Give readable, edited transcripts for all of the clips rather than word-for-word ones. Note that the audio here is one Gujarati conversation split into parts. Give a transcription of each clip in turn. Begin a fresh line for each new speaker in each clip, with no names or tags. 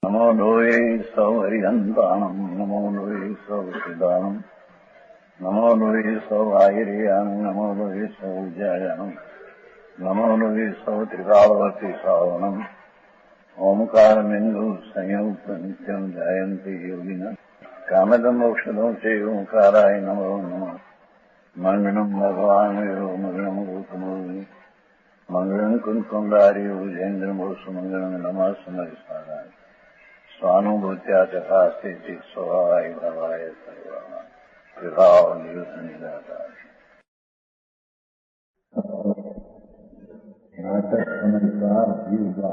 नमो लोये सौहरिहन्ताणम् नमो लोये सौहृदानम् नमो लोये सौभागिर्यानम् नमो लोये सौजायानम् नमो लोये सौत्रिकालवती सावनम् ओंकारमिन्दु संयुक्त नित्यम् जायन्ति योगिनः कामदम् मोक्षदम् च ओंकाराय नमो नमः मङ्गलम् भगवान् वीरो मङ्गलम् गौतमोऽग्नि मङ्गलम् कुन्कुण्डारि भुजेन्द्रमोसु मङ्गलम् नमः समरिसाराय स्वानुभूत्या तथास्ति स्वभावाय भवाय सर्वः विभाव निदाता नाटक अनुसार जीववा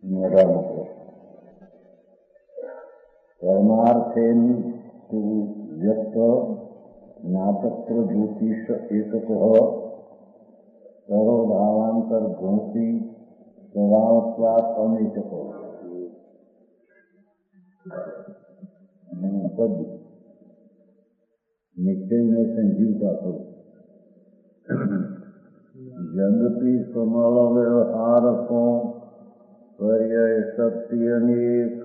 मेरा मतलब परमार्थेन तु व्यक्त नाटक ज्योतिष एकतः सर्वभावांतर ध्वंसी स्वभावत्वात् अनिचको पद निश्चय में संजीव का हो जगती कमल व्यवहार को पर्याय शक्ति अनेक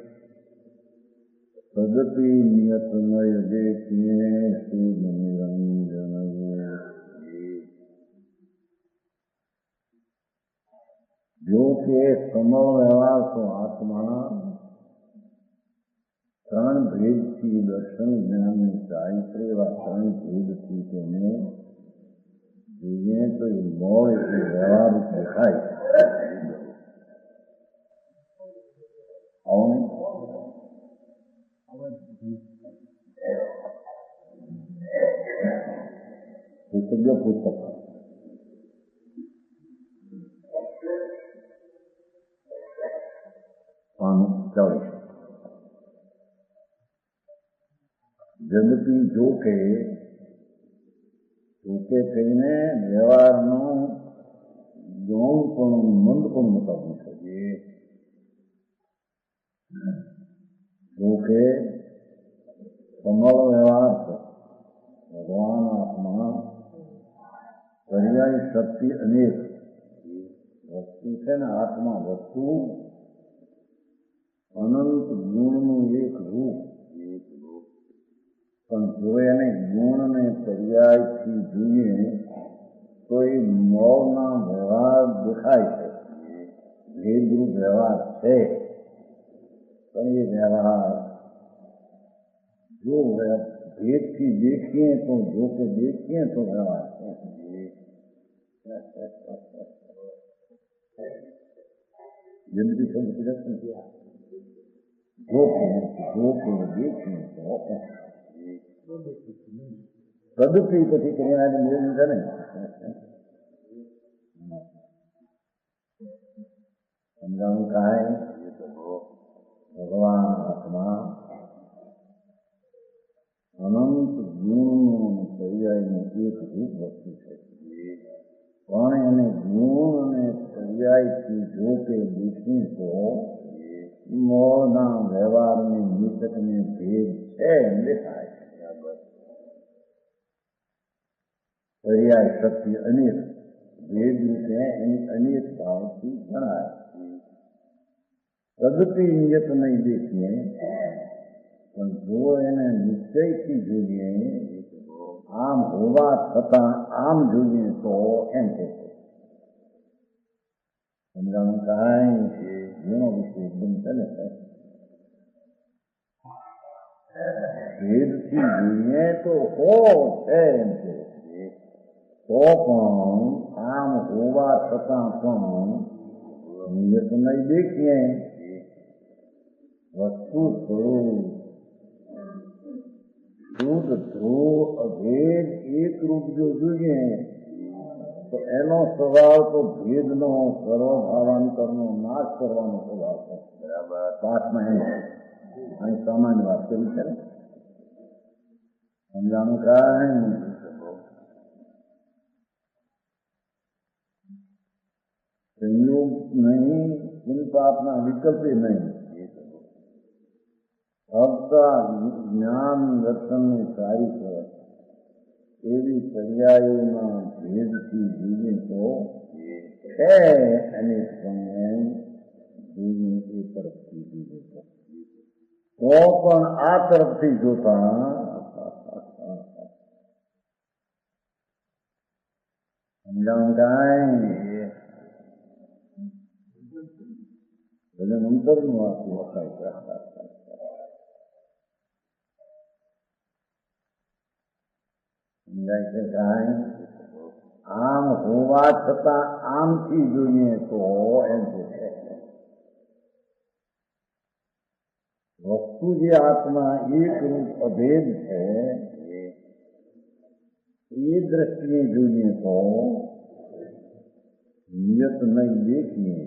सदपि नियत नय देखिए शुभ निरंजन जो के कमल व्यवहार को आत्मा ત્રણ ભેદથી દર્શન જ્ઞાનની ચારિત્ર્ય એવા ત્રણ ભેદથી તેને જોઈએ તો એ મોહ એટલે વ્યવહાર દેખાય પુસ્તક ચાલે જગતી જો કે કહીને વ્યવહારનું ગૌણ પણ મંદ પણ બતાવવું જોઈએ જો કે તમારો વ્યવહાર ભગવાન આત્મા પર્યાય શક્તિ અનેક વસ્તુ છે ને આત્મા વસ્તુ અનંત ગુણનું એક રૂપ પણ જો એને ગુણને પર્યાયથી જોઈએ તો એ મોહના વ્યવહાર દેખાય છે ભેદરૂપ વ્યવહાર છે પણ એ વ્યવહાર જો ભેદથી દેખીએ તો જો કે દેખીએ તો વ્યવહાર છે જિંદગી શબ્દ નથી જો કે દેખીએ તો સદથી પછી કરીને નિયમ છે ને સમજાવું કાંઈ ભગવાન આત્મા અનંત ગુણનું પર્યાયનું એક રૂપ વસ્તુ છે પણ એને ગુણ અને પર્યાયથી જો કે દેખી તો મોહના વ્યવહારની નિકટને ભેદ છે એમ દેખાય પર્યાય શક્તિ અનેક ભેદ રીતે એની અનેક ભાવથી જણાય તદપી નિયત નહીં દેખીએ પણ જો એને નિશ્ચયથી જોઈએ આમ હોવા છતાં આમ જોઈએ તો એમ કહે સમજાણું કાંઈ છે જેનો વિષય એકદમ ચાલે ભેદથી જોઈએ તો હો છે એમ છે તો પણ આમ હોવા છતાં પણ નિયત નહીં દેખીએ વસ્તુ સ્વરૂપ શુદ્ધ ધ્રુવ અભેદ એક રૂપ જો જોઈએ તો એનો સ્વભાવ તો ભેદનો સર્વભાવાંતરનો નાશ કરવાનો સ્વભાવ છે બરાબર પાઠમાં એનો અહીં સામાન્ય વાત કરી છે સમજાણું કાંઈ સંયોગ નહીં પુનપાપના વિકલ્પે નહીં ફક્ત જ્ઞાન દર્શનની સારી છે એવી પર્યાયોના ભેદથી જોઈએ તો છે અને પણ જોઈએ એ તરફથી બીજે તરફથી તો પણ આ તરફથી જોતા સમજાણું કાંઈ ભજન અંતરનું આખું વખાય સમજાય છે કાંઈ આમ હોવા છતાં આમથી જોઈએ તો એમ છે વસ્તુ જે આત્મા એક રૂપ અભેદ છે એ દ્રષ્ટિએ જોઈએ તો નિયત નહીં દેખીએ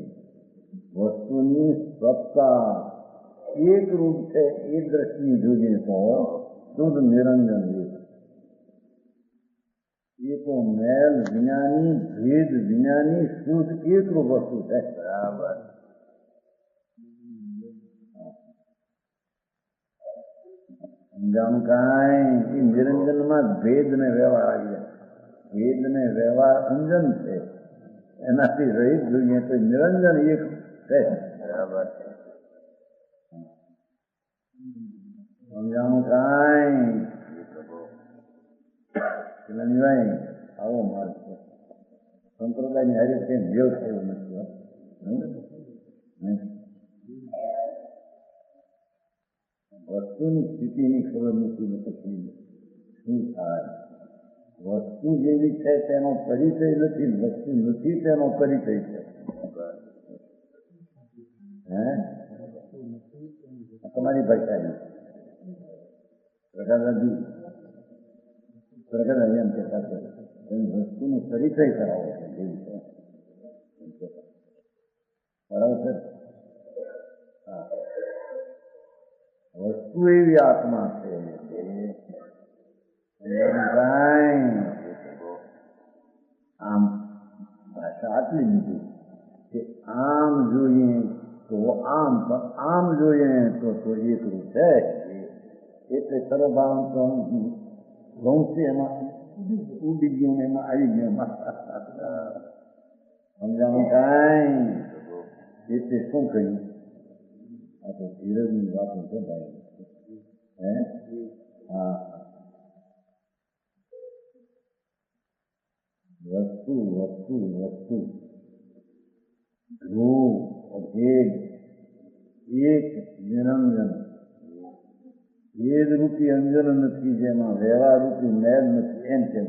વસ્તુની સત્તા એક રૂપ છે એ દ્રષ્ટિએ જોઈએ તો શુદ્ધ નિરંજન એ તો મેલ વિનાની ભેદ વિનાની શુદ્ધ એકરૂપ વસ્તુ છે બરાબર સમજાણું કાંઈ એ નિરંજનમાં ભેદ ને વ્યવહાર આવી જાય ભેદ ને વ્યવહાર અંજન છે એનાથી રહિત જોઈએ તો નિરંજન એક છે બરાબર સમજાણું કાંઈ ભાઈ આવો માર્ગ છે સંપ્રદાયની હારે કઈ મેળ થયો નથી વસ્તુની સ્થિતિની ખબર નથી પછી શું થાય વસ્તુ જેવી છે તેનો પરિચય નથી વસ્તુ નથી તેનો પરિચય છે હે તમારી ભાષા પ્રકાશજી પ્રગટ એમ કહેતા છે વસ્તુનો પરિચય કરાવો છે જેવી છે બરાબર છે હા વસ્તુ એવી આત્મા છે આમ ભાષા આટલી લીધી કે આમ જોઈએ તો આમ પણ આમ જોઈએ તો એકરૂપ છે એટલે સર્વભાવ ઘઉં છે એમાં ઉડી ગયું ને એમાં આવી ગયું સમજાણું કાંઈ એટલે શું કહ્યું આ તો ધીરજની વાતો છે ભાઈ હે હા વસ્તુ વસ્તુ વસ્તુ ધ્રુવ અભેદ એક નિરંજન ભેદ રૂપી અંજન નથી જેમાં વ્યવહાર રૂપી મેલ નથી એમ કેમ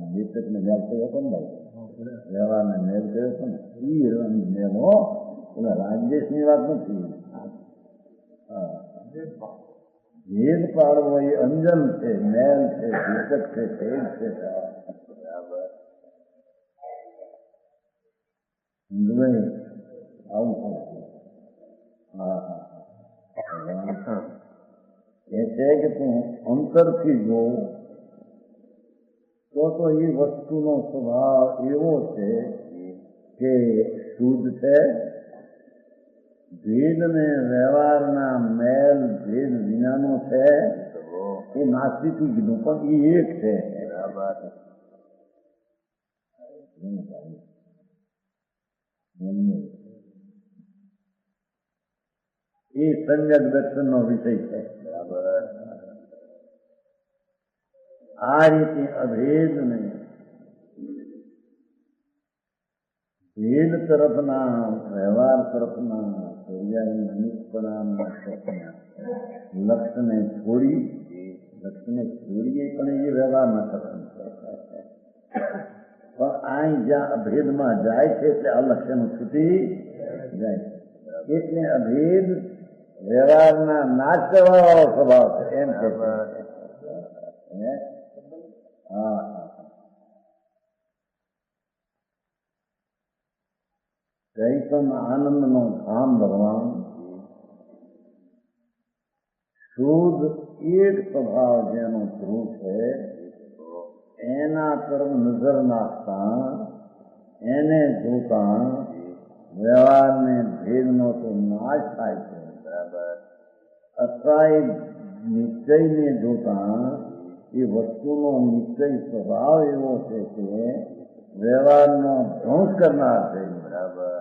નિતકને મેલ કયો હતો ને ભાઈ વ્યવહારને મેલ કયો હતો ને એ મેલ હો એમાં રાજેશની વાત નથી ભેદ પાડવો એ અંજન છે મેલ છે ભીતક છે ભેદ છે બરાબર આવું થશે હા હા એ છે કે તું અંતરથી જો તો એ વસ્તુનો સ્વભાવ એવો છે કે શુદ્ધ છે ભેદ ને વ્યવહારના મેલ ભેદ વિનાનો છે એ નાસ્તિકથી કીધું પણ એ એક છે બરાબર એ સંજ્ઞક દર્શનનો વિષય છે બરાબર આ રીતે અભેદને ભેદ તરફના વ્યવહાર તરફના પર્યાયની અનિષ્પણાના લક્ષ્યને છોડીએ પણ એ વ્યવહારના તરફ પણ અહીં જ્યાં અભેદમાં જાય છે એટલે અલક્ષ્યનું છૂટી જાય છે એટલે અભેદ વ્યવહારના નાશ કરવાનો સ્વભાવ છે એમ કે હા કઈ પણ આનંદનો ધામ ભગવાન શુદ્ધ એક સ્વભાવ જેનો ધ્રુવ છે એના તરફ નજર નાખતા એને જોતા વ્યવહારને ભેદનો તો નાશ થાય છે બરાબર અથવા એ નિશ્ચયને જોતા એ વસ્તુનો નિશ્ચય સ્વભાવ એવો છે કે વ્યવહારનો ધ્વંસ કરનાર છે બરાબર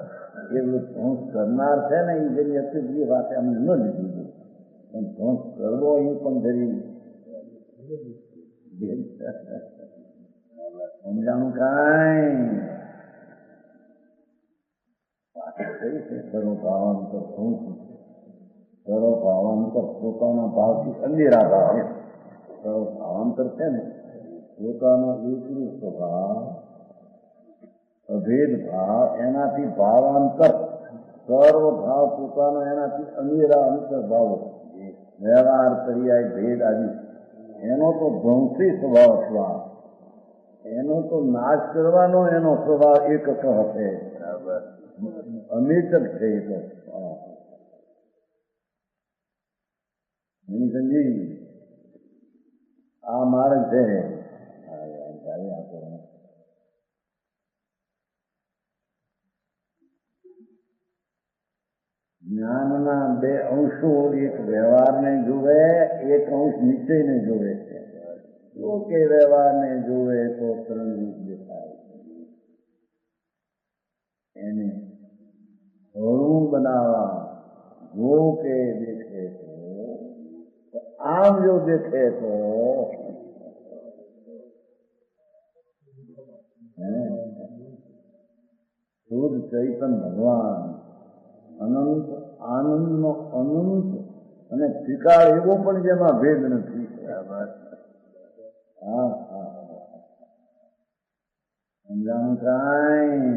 એ ધોંસ કરનાર છે ને એ જેની હતી એ વાત અમને ન લીધી પણ ધોંસ કરવો એ પણ જરી સમજાણું કાંઈ કરો ભાવાંતર શું કરો ભાવાંતર પોતાના ભાવથી અંધેરા ભાવ કરો ભાવાંતર છે ને પોતાનો એકરૂપ સ્વભાવ અભેદ ભાવ એનાથી ભાવાંતર સર્વ ભાવ પોતાનો એનાથી અંધેરા અંતર્ભાવ વ્યવહાર પર્યાય ભેદ આદિ એનો તો ધ્વંસી સ્વભાવ સ્વાદ એનો તો નાશ કરવાનો એનો સ્વભાવ એક હશે અમિત છે એ તો સમજી આ માર્ગ છે જ્ઞાનના બે અંશો એક વ્યવહારને જુએ એક અંશ નિશ્ચયને જુએ છે જો કે વ્યવહારને જુએ તો ત્રણ રૂપ દેખાય એને હળવું બનાવવા જો કે દેખે તો આમ જો દેખે તો શુદ્ધ ચૈતન ભગવાન અનંત આનંદનો અનંત અને ત્રિકાળ એવો પણ જેમાં ભેદ નથી. હા હા સમજાણું કાંઈ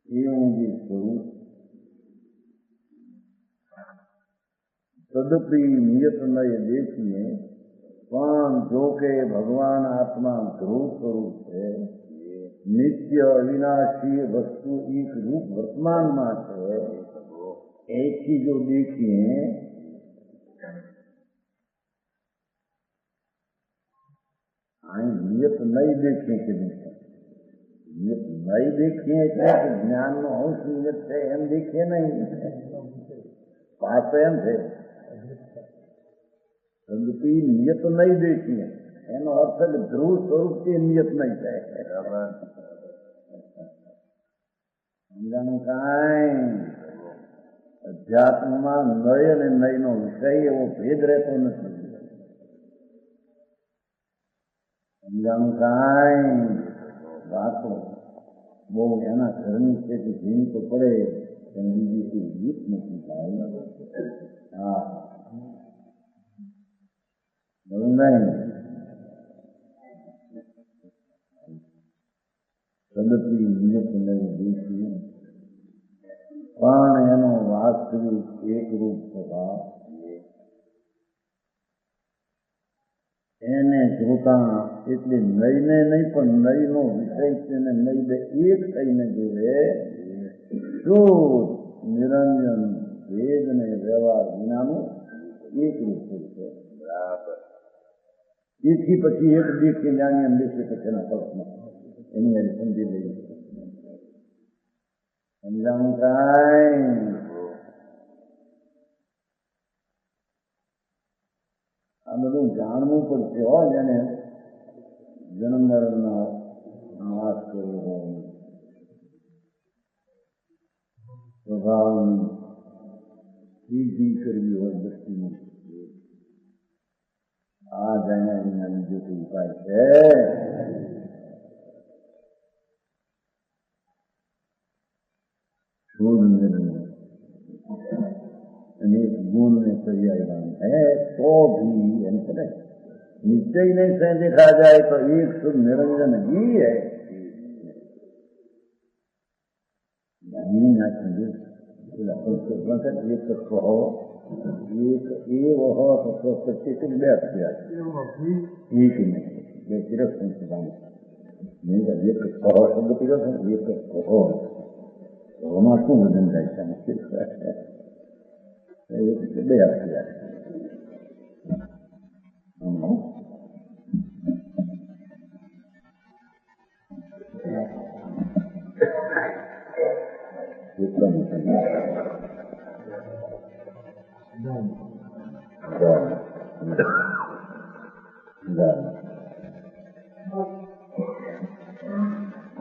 એવું જે સ્વરૂપ તદપી નિયતનય દેખીએ પણ જો કે ભગવાન આત્મા ધ્રુવ સ્વરૂપ છે નિત્ય અવિનાશી વસ્તુ એક રૂપ વર્તમાનમાં છે એથી જો દેખીએ નિયત નહીં દેખીએ કે નિયત નહીં દેખીએ એટલે જ્ઞાનનો અંશ નિયત છે એમ દેખીએ નહીં પાછો એમ છે તદપી નિયત નહીં દેખીએ એનો અર્થ કે ધ્રુવ સ્વરૂપથી નિયત નહીં થાય. સમજાણું કાંઈ અધ્યાત્મમાં નય અને નયનો વિષય એવો ભેદ રહેતો નથી. સમજાણું કાંઈ વાતો બહુ એના ઘરની છે કે જીવી તો પડે પણ બીજી કોઈ ગીત નથી થાય. હા બરું નહીં તદપી નિયત નહીં દેખીએ પણ એનો વાસ્તવિક એકરૂપ સ્વભાવ એને જોતા એટલે નયને નહીં પણ નયનો વિષય છે ને નય બે એક થઈને જોવે શુદ્ધ નિરંજન ભેદ ને વ્યવહાર વિનાનું એકરૂપ છે. બરાબર એથી પછી એક દેખી જાણી એમ દેખે તો તેના કલ્પના એની હારી સમજી લઈએ. સમજાણું કાંઈ આ બધું જાણવું પડશે હો જેને જન્મ મરણનો નાશ કરવો હોય સ્વભાવની સિદ્ધિ કરવી હોય દ્રષ્ટિની આ જાણ્યા વિના બીજો કોઈ ઉપાય છે? શુદ્ધ નિર્ણય અને गुण में पर्यायवान है तो भी अंतर है. निश्चय नहीं से देखा जाए तो एक शुद्ध निरंजन ही है. एक कहो एक ए वह तो प्रत्येक व्याप किया एक नहीं मैं सिर्फ संस्थान नहीं एक कहो शब्द पीड़ा एक कहो वहाँ શું વજન જાય છે મુશ્કેલ બે આપ્યા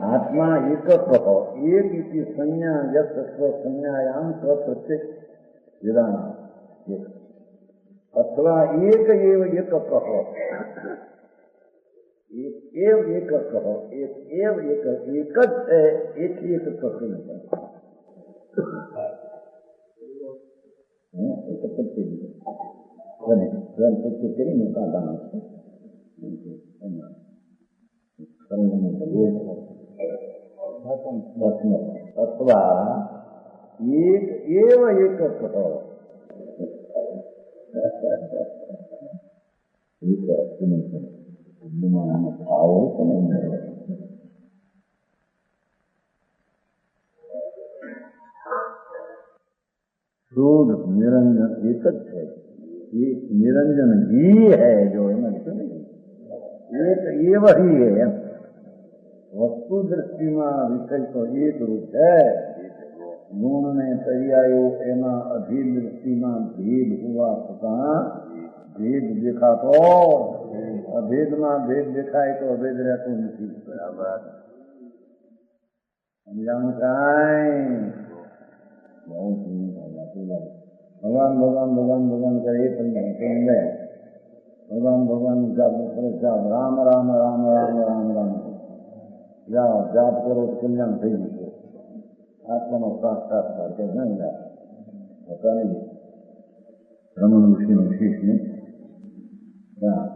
આત્મા એક एकः एक इति संज्ञा यत् संज्ञायां प्रत्येक विधान अथवा एक एव एकः एक एव एकः एक एव एक है एक ही एक तत्व है एक तत्व है स्वयं तत्व के लिए का दान अथवा एक एव एकः शोध निरंजन एक है, एक निरंजन ही है जो है ना, एक एव ही है। वस्तु दृष्टि में विषय तो एक रूप है, गुण ने पर्यायो एना अधीन दृष्टि में भेद हुआ तथा भेद देखा तो अभेद में भेद दिखाए तो अभेद रहते नहीं भगवान भगवान भगवान भगवान करे भगवान भगवान जाप राम राम राम राम राम राम जाओ जाप करो तो कल्याण થઈ જશે આત્માનો સાક્ષાત્કાર કે નહીં होता नहीं रमन ऋषि विशेष में राम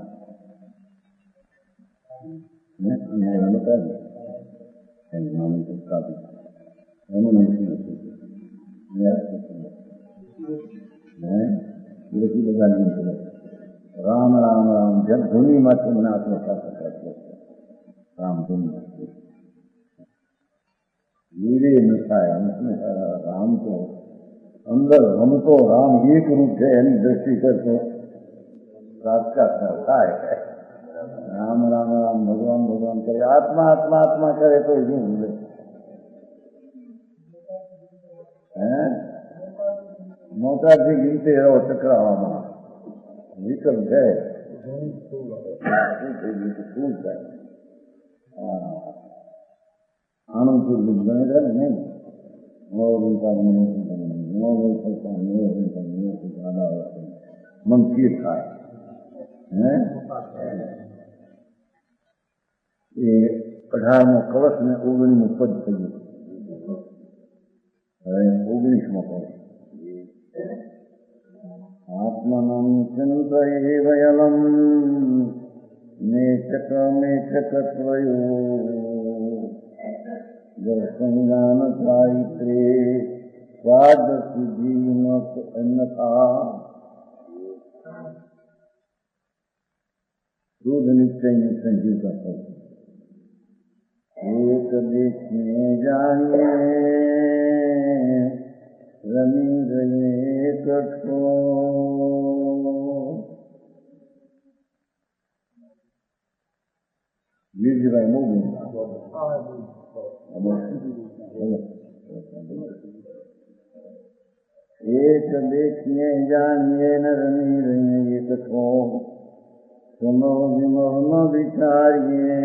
राम राम जब धुनी मत मैंने आत्मसाक्षात्कार राम धुनी वीरे मिठाया उसमें राम को अंदर हम तो राम एक रूप है यानी दृष्टि कर तो साक्षात्कार है। राम राम राम भगवान भगवान करे आत्मा आत्मा आत्मा करे तो यूं बोले मोटा जी गिनते रहो चक्र हवा विकल्प है टूट जाए आनंदपुर बनेगा नहीं और उनका मन चीर खाए ये 18 कलश में 19 पद થઈ ગયું 19 પદ आत्मनं चिन्तयेवयलं मेचकमेचकत्वयो दर्शनज्ञानसायित्रे स्वादसिद्धीमत अन्यथा दूध निश्चय में संजीव का फल एक देखने जाने रमी गए कठो भाई मोह एक देखिए जानिए न रमी रही ये कठो सुनो विमोह न विचारिए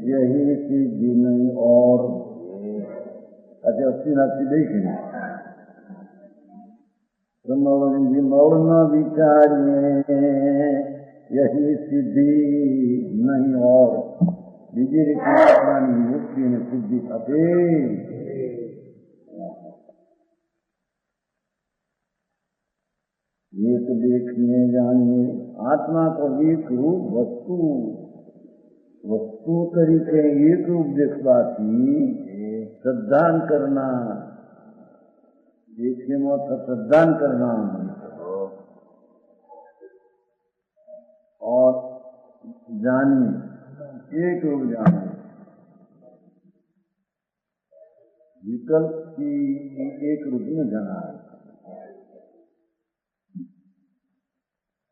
यही सिद्धि नहीं और अच्छा 80 नाची देखेंगे सुनो विमोह न विचारिए यही सिद्धि नहीं और बीजी रीति आत्मानी मुक्ति ने सिद्धि अपे एक देखने जानिए आत्मा को एक रूप वस्तु वस्तु तरीके एक रूप देखवाती श्रद्धान करना देखने में श्रद्धान करना और जानिए एक रूप जानिए विकल्प की एक रूप में जाना है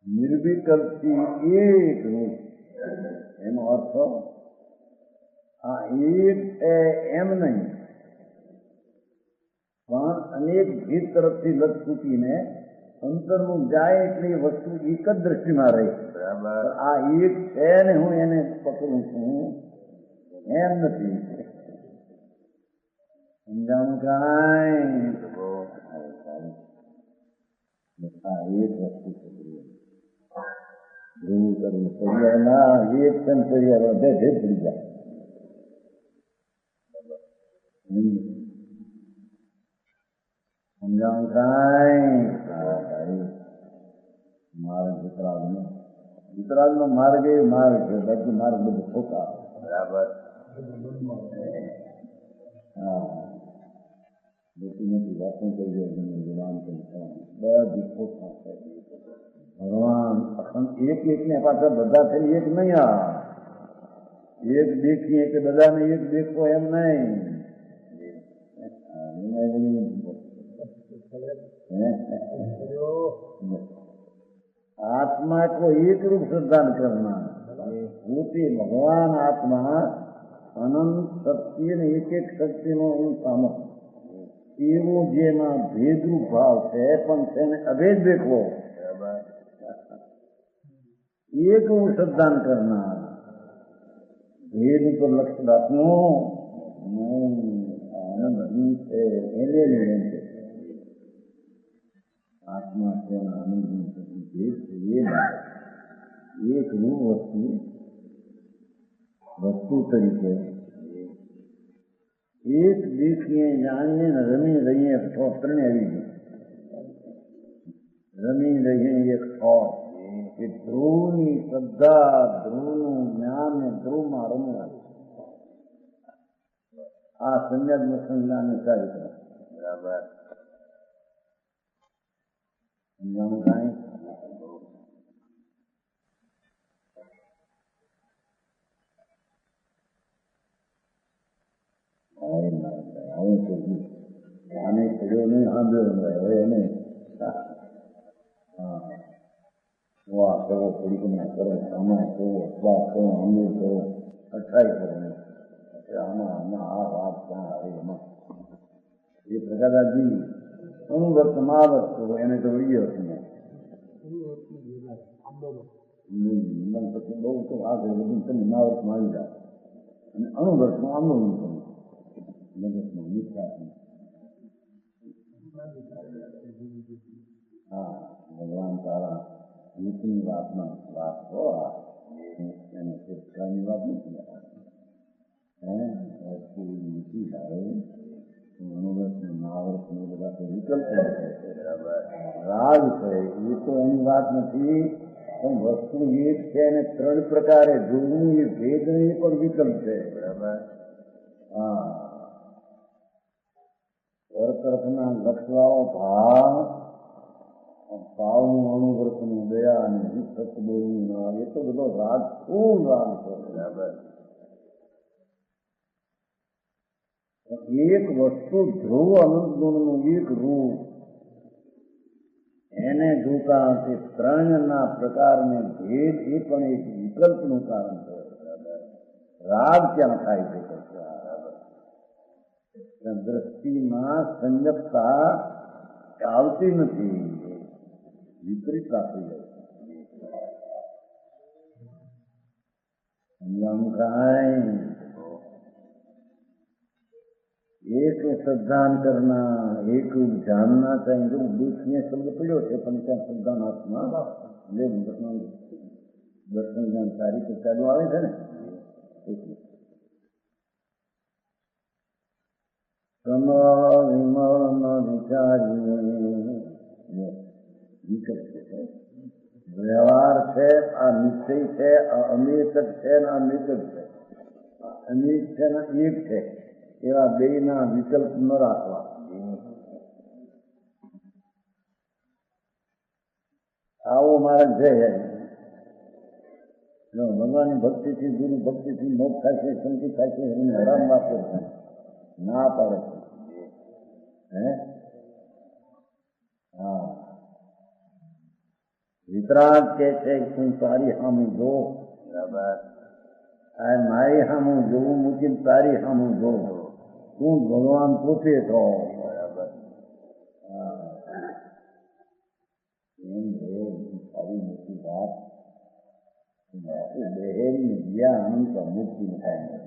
निर्विकल्प की एक रूप एनो अर्थ एक एम नहीं अनेक भेद तरफ से लग चुकी ने अंतरमुख जाए એટલે વસ્તુ એક જ દ્રષ્ટિમાં રહે બરાબર આ એક છે ને હું એને પકડું છું એમ નથી સમજાણું કાંઈ આ એક વસ્તુ છે એવું કરવું પર્યાયના એક છે ને પર્યાય બે ભેદ પડી જાય સમજાણું કાંઈ ભાઈ માર્ગ વિતરાગનો માર્ગ એ માર્ગ છે બાકી માર્ગ બધું ખોટા બરાબર હા મોટી મોટી વાતો કરી જાય બધી ખોટા ભગવાન અખંડ એક એકને પાછા બધા થઈ એક નહીં આ એક દેખીએ કે બધાને એક દેખો એમ નહીં आत्मा को एक रूप श्रद्धा करना होती भगवान आत्मा अनंत शक्ति ने एक एक शक्ति नो सामर्थ्य એવું જેમાં ભેદરૂપ ભાવ છે પણ તેને અભેદ દેખવો એક રૂપ શ્રદ્ધાન કરનાર ભેદ ઉપર લક્ષ્ય રાખવું આનંદ છે એને નિરંતર आत्मा से आनंद एक रूप वस्तु तरीके एक देखिए जानिए न रमी रहिए ठोस करने अभी रमी रहिए एक ठोस कि ध्रुव श्रद्धा ध्रुव ज्ञान ने ध्रुव में रमी आ संज्ञा में संज्ञा ने कार्यक्रम बराबर समझाणुं कांई આને પડ્યો નહીં સાંભળ્યો હવે એને વાહ કરો પડીકના કરો આમાં કરો વાહ કરો અમૃત કરો અઠાઈ કરો આમાં આમાં આ વાત ક્યાં આવે એમાં એ પ્રકારજી અનુવર્ત મહાવર્ત કરો એને તો વળ્યો તમે પછી બહુ તો આગળ વધીને તમે મહાવર્તમાં આવી જાઓ અને અનુવર્તમાં આંદોલન કરો મગજમાં વિશ્વાસ હા ભગવાન તારા નીતિની વાતમાં વાત હો એને શિક્ષાની વાત નથી નીતિ લાવે અનુવર્ત મહાવર્ત ને બધા તો વિકલ્પ રાગ છે એ તો એની વાત નથી પણ વસ્તુ એક છે અને ત્રણ પ્રકારે જોવું એ ભેદ નહીં પણ વિકલ્પ છે બરાબર હા તરફના લક્ષવાળો ભાવ ભાવનું અનુવર્તનું દયા અને સત બોલવું ના એ તો બધો રાગ ખૂબ રાગ છે બરાબર એક વસ્તુ ધ્રુવ અનંત ગુણનું એક રૂપ એને જોતા તે ત્રણના પ્રકારને ભેદ એ પણ એક વિકલ્પનું કારણ છે રાગ ક્યાં થાય છે દ્રષ્ટિમાં સંયમતા આવતી નથી વિપરીતતા થઈ જાય સમજાણું કાંઈ एक श्रद्धान करना एक जानना चाहिए देखने शब्द पड़ो है पण क्या श्रद्धानात्मा ले दर्शन जानकारी तो चालू आवे है ने विमल न विचारिए व्यवहार है आ निश्चय है आ अमृत है ना अमृत है अमृत है ना एक है એવા બેયના વિકલ્પ ન રાખવા આવો માર્ગ છે ભગવાનની ભક્તિથી ગુરુ ભક્તિથી મોક્ષ થાય છે શાંતિ થાય છે એને હરામ વાપર ના પાડે હે હા વિતરાગ કે છે તું તારી સામું જો બરાબર મારી સામું જોવું મૂકીને તારી સામું જોવું તું ભગવાન પોતે છો બરાબર એમ સારી મોટી વાત બહેરી જ્ઞાન તો મુક્તિ થાય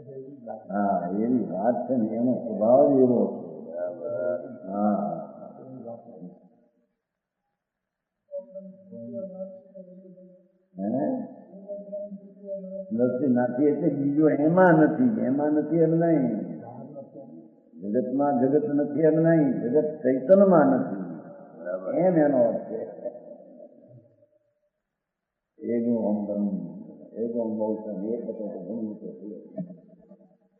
હા એવી વાત છે ને એનો સ્વભાવ જ એવો છે હા નથી નથી એટલે બીજું એમાં નથી એમ નહીં જગતમાં જગત નથી એમ નહીં જગત ચૈતન્યમાં નથી એમ એનો અર્થ છે એનું અમદમ એનું બહુ એક હતો તો ઘણું તો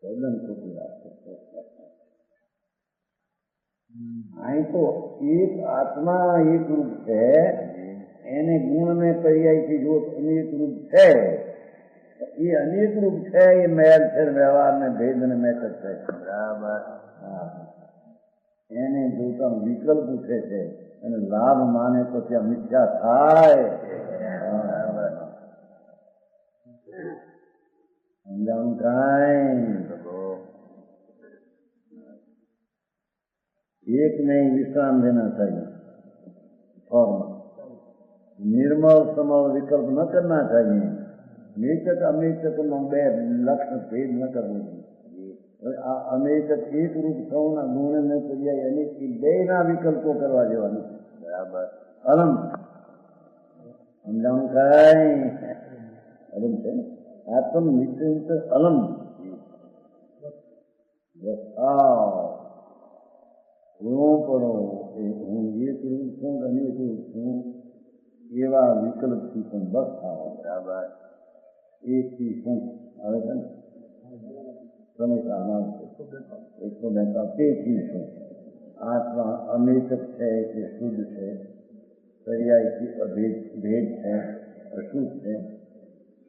તદ્દન ખોટી વાત છે અહીં તો એક આત્મા એક રૂપ છે એને ગુણને પર્યાયથી જો અનેક રૂપ છે એ અનેક રૂપ છે એ મેલ છે વ્યવહાર ને ભેદ ને મેટર છે બરાબર એને જોતા વિકલ્પ ઉઠે છે અને લાભ માને તો ત્યાં મિથ્યા થાય સમજાવું કાંઈ एक में ही विश्राम देना चाहिए और निर्मल समल विकल्प न करना चाहिए अमेचक अमेचक नो बे लक्ष्य भेद न करना चाहिए अमेचक एक रूप सौना गुण ने पर्याय अनेक की બે ના વિકલ્પો કરવા જેવાનું બરાબર અલમ સમજાવું કાંઈ અલમ છે આત્મ નિશ્ચિત અલમ ગુણો પડો હું એક રૂપ છું અનેક રૂપ છું એવા વિકલ્પથી પણ બસ થાવ બરાબર એકથી શું આવે છે ને સમયમાં 142 તેથી શું આત્મા અમેચક છે કે શુદ્ધ છે પર્યાયથી ભેદ છે અશુદ્ધ છે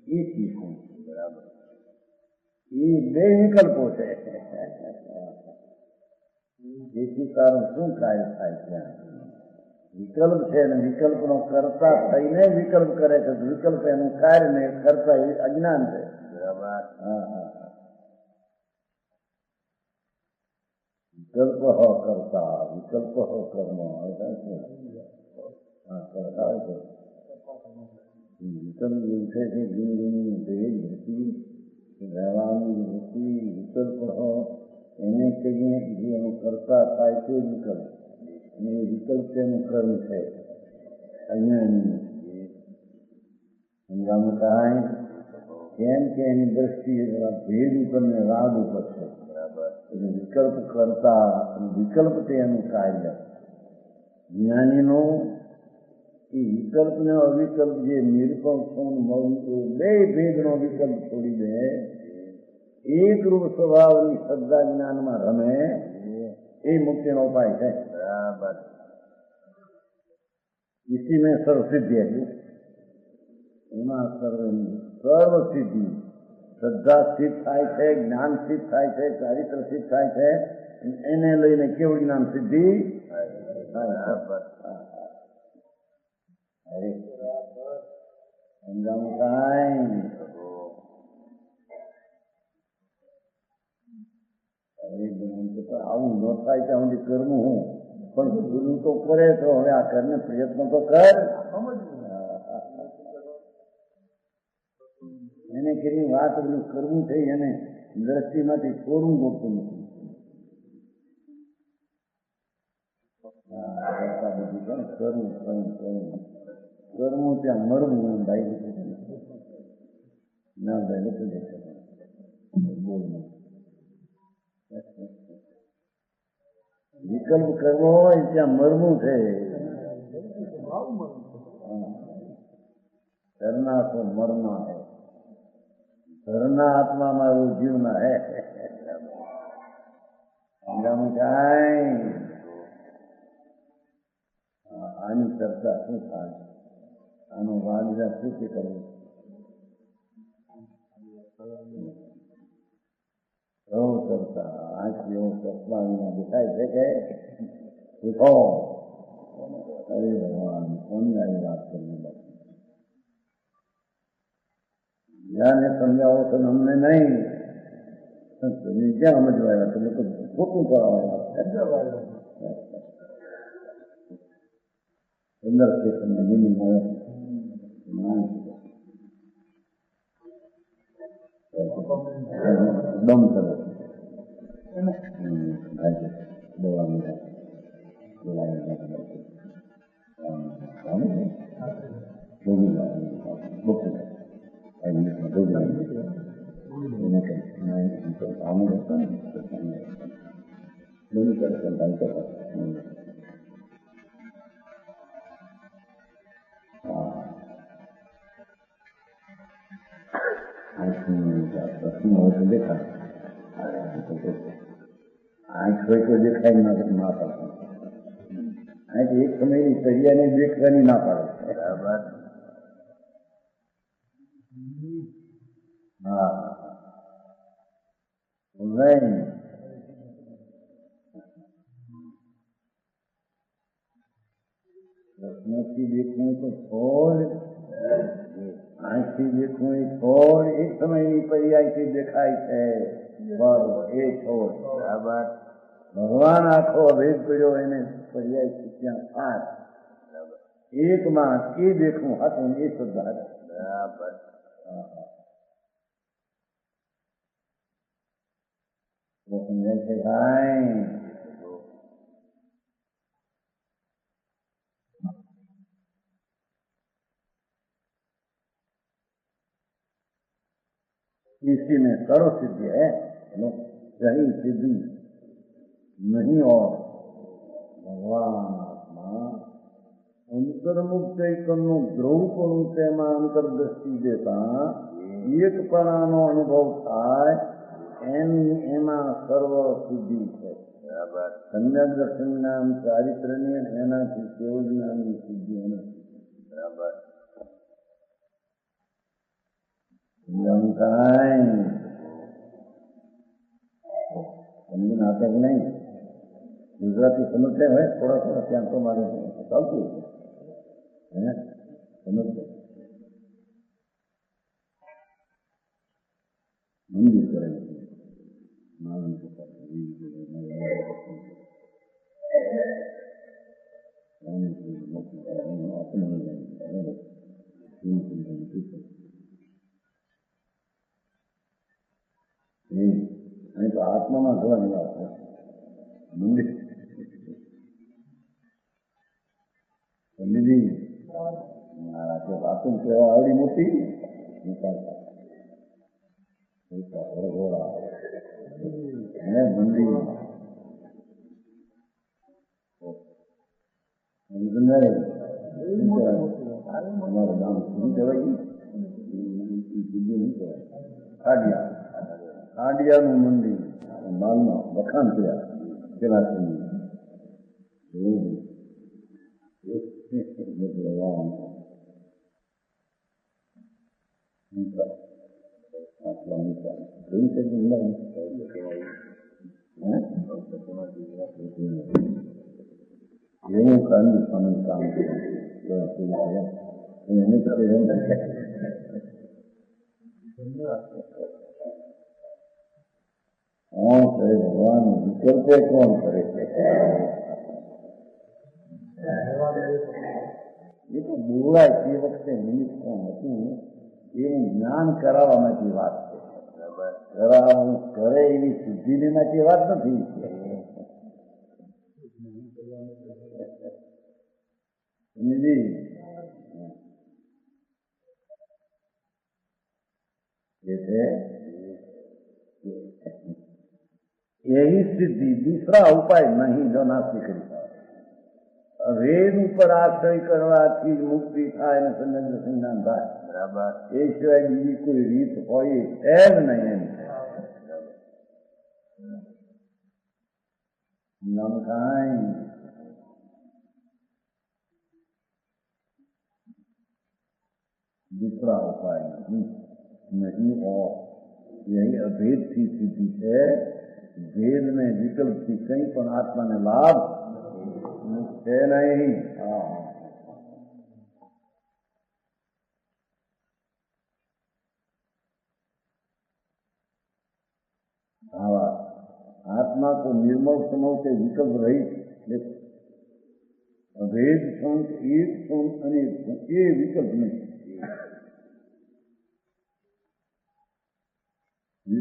એથી શું બરાબર એ બે વિકલ્પો છે જેથી કારણ શું કાર્ય થાય ત્યાં વિકલ્પ છે અને વિકલ્પનો કરતા થઈને વિકલ્પ કરે છે વિકલ્પ એનું કાર્ય ને કરતા એ અજ્ઞાન છે બરાબર હા હા વિકલ્પ કરતા વિકલ્પ કર્મ હા કરતા છે વિકલ્પ ઉઠે છે ગુણ ભેદ વૃત્તિ રહેવાની વૃત્તિ વિકલ્પ એને કહીએ જે એનું કરતા થાય તે વિકલ્પ અને એ વિકલ્પ તેનું કર્મ છે અહીંયા સમજાવું કાંઈ કેમ કે એની દ્રષ્ટિએ ભેદ ઉપર ને રાગ ઉપર છે બરાબર એટલે વિકલ્પ કરતા વિકલ્પ તે એનું કાર્ય જ્ઞાનીનું એ વિકલ્પ ને અવિકલ્પ જે નિરપક્ષ બે ભેદનો વિકલ્પ છોડી દે એક રૂપ સ્વભાવની શ્રદ્ધા જ્ઞાનમાં રમે એ મુક્તિનો ઉપાય છે બરાબર इसी में सर्व सिद्धि है એમાં સર્વ સિદ્ધિ શ્રદ્ધા સિદ્ધ થાય છે જ્ઞાન સિદ્ધ થાય છે ચારિત્ર સિદ્ધ થાય છે એને લઈને કેવું જ્ઞાન સિદ્ધિ સમજાવું કાંઈ આવું ન થાય ત્યાં સુધી કરવું હું પણ ગુરુ તો કરે તો હવે આ કરને પ્રયત્ન તો કર એને કરી વાત બધું કરવું થઈ એને દ્રષ્ટિમાંથી છોડવું ગોઠવું નથી બધું કરવું કરવું કરવું કરવું ત્યાં મરવું એમ ભાઈ ના ભાઈ નથી દેખાતું બોલવું વિકલ્પ કરવો હોય ત્યાં મરવું છે करना तो मरना है धरना आत्मा में वो जीवना है આની ચર્ચા શું થાય આનું વાંધા શું કે કરવું સૌ કરતા આંખીઓ ચશ્મા વિના દેખાય છે કે પૂછો અરે ભગવાન કોની આવી વાત કરી જ્ઞાને સમજાવો તો અમને નહીં તમે ક્યાં સમજવાયા તમે તો ખોટું કરાવાયા અંદર છે તમને વિનિમય એકદમ સરસ દવાની देखा आंख હોય તો દેખાય ના પાડે આંખ એક સમયની તળિયાને દેખવાની ના પાડે બરાબર હા નહીં રત્નથી દેખવું તો છોડ આંખથી દેખવું એ છોડ એક સમયની પર્યાયથી દેખાય છે એ છોડ બરાબર ભગવાન આખો અભેદ કર્યો એને પર્યાય ત્યાં સાત એકમાં એ દેખવું હતું એ શ્રદ્ધા બરાબર સમજાય છે ભાઈ इसी में सर्व सिद्धि है यही सिद्धि नहीं और भगवान आत्मा अंतर्मुख चैतन्य द्रवपणु तेमा अंतर्दृष्टि देता एकपणाનો અનુભવ થાય એમાં સર્વ સિદ્ધિ છે બરાબર સમ્યક દર્શન નામ ચારિત્રની એનાથી કેવળ જ્ઞાનની સિદ્ધિ નથી બરાબર સમજીને આપે કે નહીં ગુજરાતી સમજે હોય થોડા થોડા ત્યાં તો મારે ચાલતું હે સમજે મંદિર કરે नहीं तो आत्मा में घोड़ा नहीं आता मंदिर पंडित जी बातों की आवड़ी मोटी घोड़ा है मंदिर हमारे नाम शुरू करेगी खाडिया ખાડિયાનું મંદિર માલમાં વખાણ કર્યા પેલા એવું કાંડી સ્વામી કામ કર્યા એને તો कौन करे भगवान विकल्प कौन करे ये तो बोला તે વખતે નિમિત્ત કોણ હતું એવું જ્ઞાન કરાવવામાંથી વાત છે કરાવવું કરે એવી સિદ્ધિની માંથી વાત નથી यही सिद्धि दूसरा उपाय नहीं जो ना सीखी વેદ ઉપર આશ્રય કરવાથી મુક્તિ થાય ને સમ્યક સંજ્ઞાન થાય બરાબર એ સિવાય બીજી કોઈ રીત હોય છે જ નહીં એમ નમખાય दूसरा उपाय नहीं और यही अभेद की स्थिति है भेद में विकल्प की कहीं पर आत्मा ने लाभ है नहीं आत्मा को निर्मल समझ के विकल्प रहित अभेद संत एक संत अनेक ये विकल्प नहीं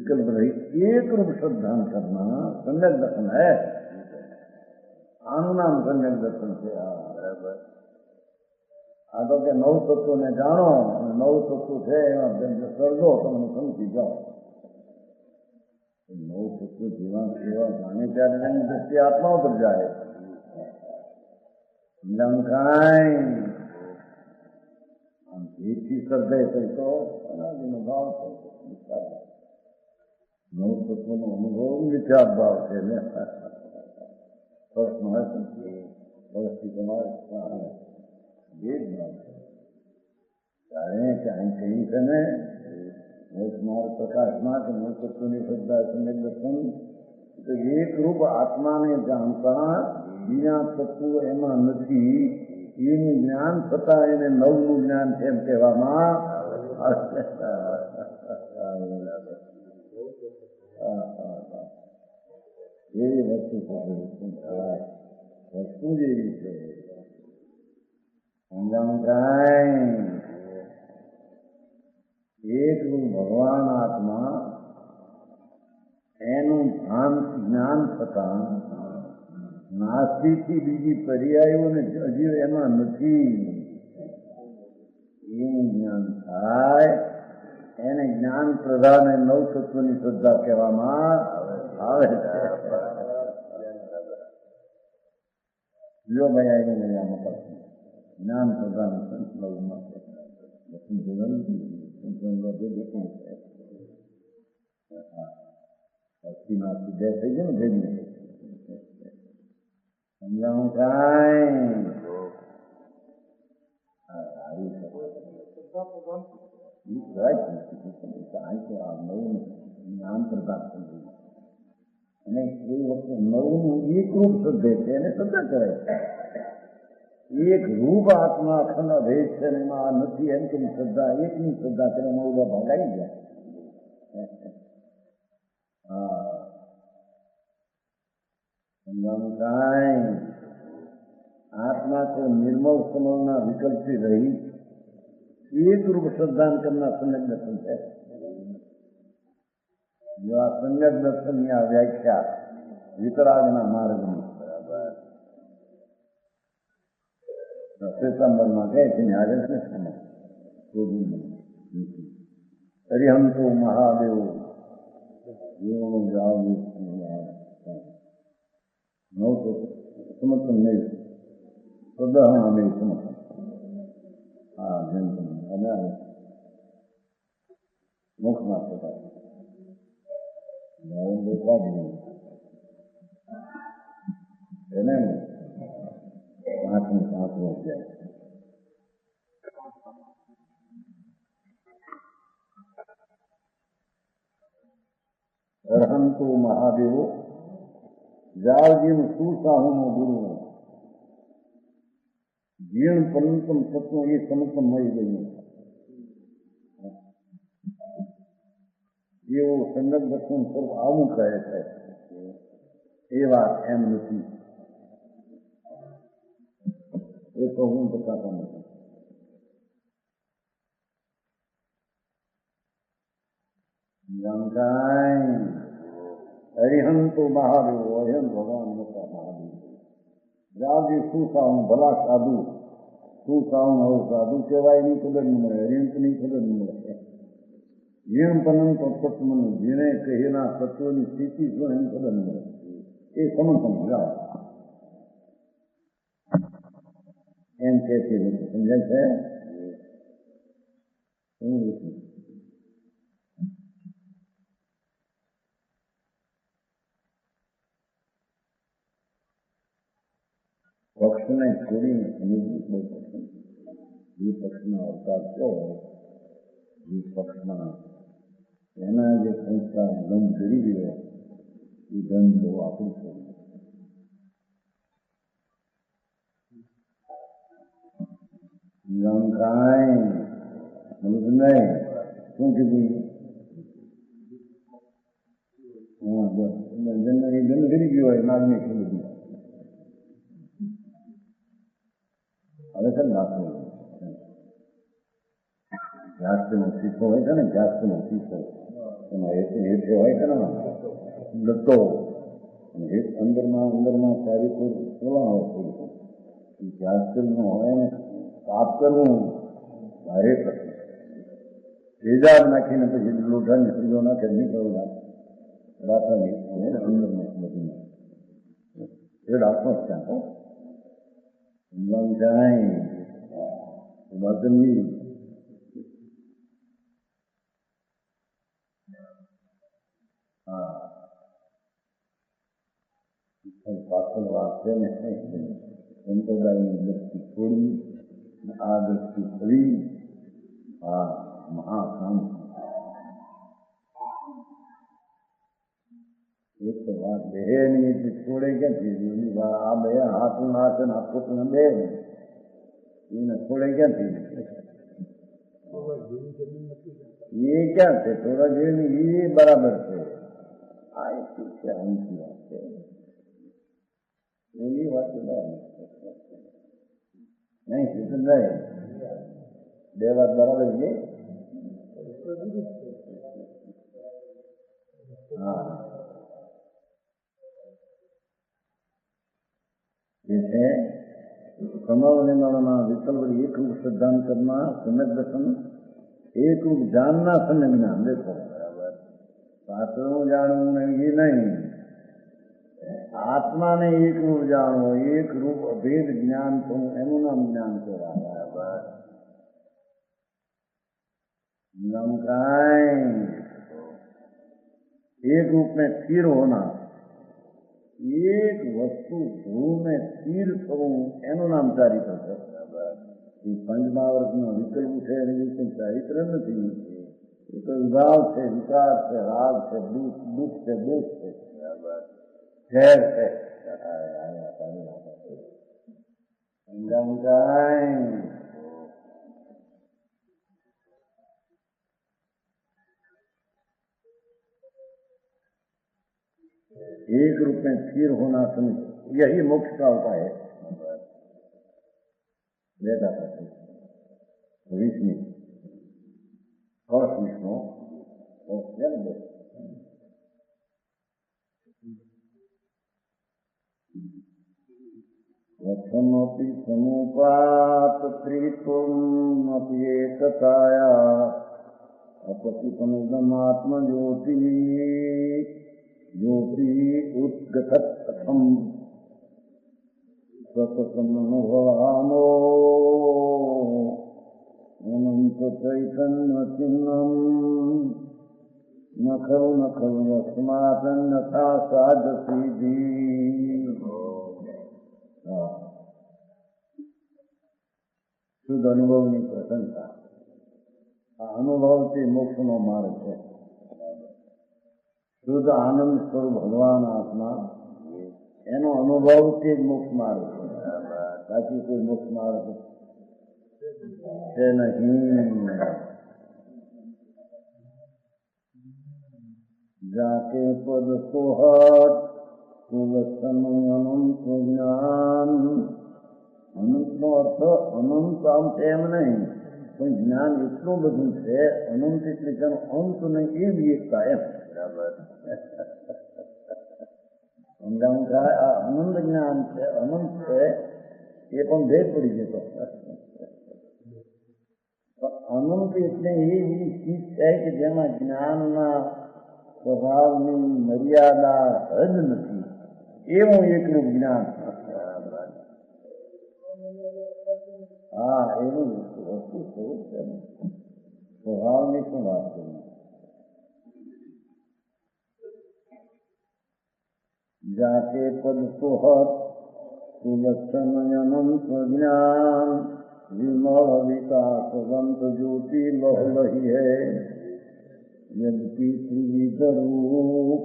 विकल्प रही एक रूप श्रद्धान करना सम्यक दर्शन है। આનું નામ सम्यक દર્શન છે। બરાબર। આ તો કે 9 તત્વોને જાણો અને 9 તત્વો છે એમાં સર્જો તમને સમજી જાઓ। 9 તત્વો જેવા સેવા જાણે ત્યારે એની દ્રષ્ટિ આત્મા ઉપર જાય। લંકાઈ આમ જેથી સર્જાય તો અનાદિનો ભાવ છે। 9 તત્વોનો અનુભવ વિચાર ભાવ છે ને પ્રશ્ન પરિસ્થિતિ તમારે એ જ ભાવ છે। જાણે કે અહીં કહ્યું છે ને માર્ગ પ્રકાશમાં કે 9 તત્વોની શ્રદ્ધા સમ્યક દર્શન તો એક રૂપ આત્માને જાણતા બીજા તત્વો એમાં નથી એનું જ્ઞાન થતા એને 9નું જ્ઞાન એમ કહેવામાં આવે। એ વસ્તુ વસ્તુ જેવી છે એક રૂપ ભગવાન આત્મા એનું જ્ઞાન થતા નાસ્તિકથી બીજી પર્યાયોને હજી એમાં નથી એવું જ્ઞાન થાય એને જ્ઞાન પ્રધાન 9 તત્વની શ્રદ્ધા કહેવામાં આવે છે। જો ભાઈ આવીને મજામાં કરશે જ્ઞાન પ્રધાન સંતમાં ભક્તિમાં સિદ્ધ થઈ ગયું ને ભેગી સમજાવું કાંઈ જ્ઞાન પ્રદાન થઈ ગયું અને એ વખતે 9નું એક રૂપ શ્રદ્ધે છે એને શ્રદ્ધા કરાય છે। એક રૂપ આત્મા અખંડ અભેદ છે એમાં નથી એમ કે શ્રદ્ધા એકની શ્રદ્ધા કરે એમાં બધા ભાગાઈ ગયા। હા સમજાવું કાંઈ આત્મા को निर्मल समझना विकल्पથી રહી एक रूप श्रद्धान करना सम्यक दर्शन है। जो आ सम्यक दर्शन या व्याख्या वितरागना मार्ग में बराबर श्वेतांबर में गए थे आगे से समझ अरिहंतो महादेव जीवन जाओ 9 तो समर्थन नहीं सदा हमें समर्थन हाँ जनतन અને મોક્ષમાં થતા દેખા જ નહીં એને પાંચમું જાય અરહંતો મહાદેવો જાળજીનું સુસાહુનો ગુરુ જીણ પનંતમ સત્વ એ સમતમ મળી ગયું એવું સંગત દર્શન સ્વરૂપ આવું કહે છે। એ વાત એમ નથી એ તો હું બતાતો નથી। હરિહંતો મહાદેવ અયમ ભગવાન મોટા મહાદેવ જાળજી સુસાહુ ભલા સાધુ સુસાહુ હવે સાધુ કહેવાય એની ખબર ન મળે હરિહંતની ખબર ન મળે જીણ પનંત તત્વને જેને કહેના તત્વની સ્થિતિ શું એની ખબર ન મળે એ સમર્થન જાઓ એમ કે છે સમજાય છે પક્ષને છોડીને સમજવું બહુ પસંદ જે પક્ષના અવતાર છો જે પક્ષમાં એના જે સંસ્કાર ગંધ કરી ગયો એ ગંધ બહુ આપણું થયું લંકાઈ સમજ નહીં શું કીધું એ ગંધ કરી ગયો હોય નાગની શું બધું હવે છે નાખવું જાસ્તનો શીખો હોય છે ને જાસ્તનો શીખો એમાં હેઠે હોય કે ના લતો અંદરમાં સારી બોલા હોય થોડું જાસ્તનું હોય ને સાફ કરવું ભારે કરવું તેજાબ નાખીને પછી લોઢા નીકળ્યો નાખે નીકળો રાતા નીકળે અંદરમાં બધું એ રાખો ત્યાં જાય બદલી પાછળ વાત છે ને સંપ્રદાયની દ્રષ્ટિ છોડી આ દ્રષ્ટિ ફરી આ મહાશાંતિ એક તો વાત બે ની છોડે ક્યાંથી આ બે હાથ નાચ ને આપું બે એને છોડે ક્યાંથી એ ક્યાં છે થોડા જેવી એ બરાબર છે આ શું છે ઊંચી વાત છે એવી વાત નહીં સીધું નહીં બે વાત બરાબર છે હા એ છે समाव निर्माण विकल्प एक रूप सिद्धांत करना सम्यक दर्शन एक रूप जानना सम्यक ज्ञान देखो बराबर शास्त्रों जानવું नहीं ये नहीं आत्मा ने एक रूप जानो एक रूप अभेद ज्ञान तो एनु नाम ज्ञान कहेवाय बराबर नाम काय एक रूप में स्थिर होना एक वस्तु ध्रुव में स्थिर થવું એનું નામ ચારિત્ર છે એ પંચમહાવર્તનો વિકલ્પ છે એની કોઈ ચારિત્ર નથી એ તો વિભાવ છે વિકાર છે રાગ છે દુઃખ છે દોષ છે ઝેર છે एक रूप में स्थिर होना समझ यही मोक्ष का उपाय है वेदा विष्णु फर्स्ट विष्णु वत्समपि समुपात त्रित्वमपि एकताया अपतितमिदमात्मज्योति ज्योति उद्गतत् कथम सततमनुभवामो अनंत चैतन्य चिन्हम न खलु यस्मादन्यथा साधसीधि शुद्ध अनुभवની પ્રશંસા આ અનુભવથી મોક્ષનો માર્ગ છે શુદ્ધ આનંદ સ્વરૂપ ભગવાન આત્મા એનો અનુભવથી જ મોક્ષ માર્ગ છે બાકી કોઈ મોક્ષ માર્ગ છે નહીં જાકે પદ સોહત સુલક્ષણ અનંત જ્ઞાન અનંતનો અર્થ અનંત આમ છે એમ નહીં પણ જ્ઞાન એટલું બધું છે અનંત એટલે તેનો અંત નહીં એવી એકતા એમ બરાબર સમજાવું થાય આ અનંત જ્ઞાન છે અનંત છે એ પણ ભેદ પડી જતો અનંત એટલે એવી ચીજ છે કે જેમાં જ્ઞાનના સ્વભાવની મર્યાદા હદ નથી એવું એકલું જ્ઞાન હા એવું વસ્તુ સ્વરૂપ છે સ્વભાવની શું વાત કરી जाके पद सोहत सुलक्षण अनंत ज्ञान विमल विकास वंत ज्योति लह लही है यद्यपि त्रिविध रूप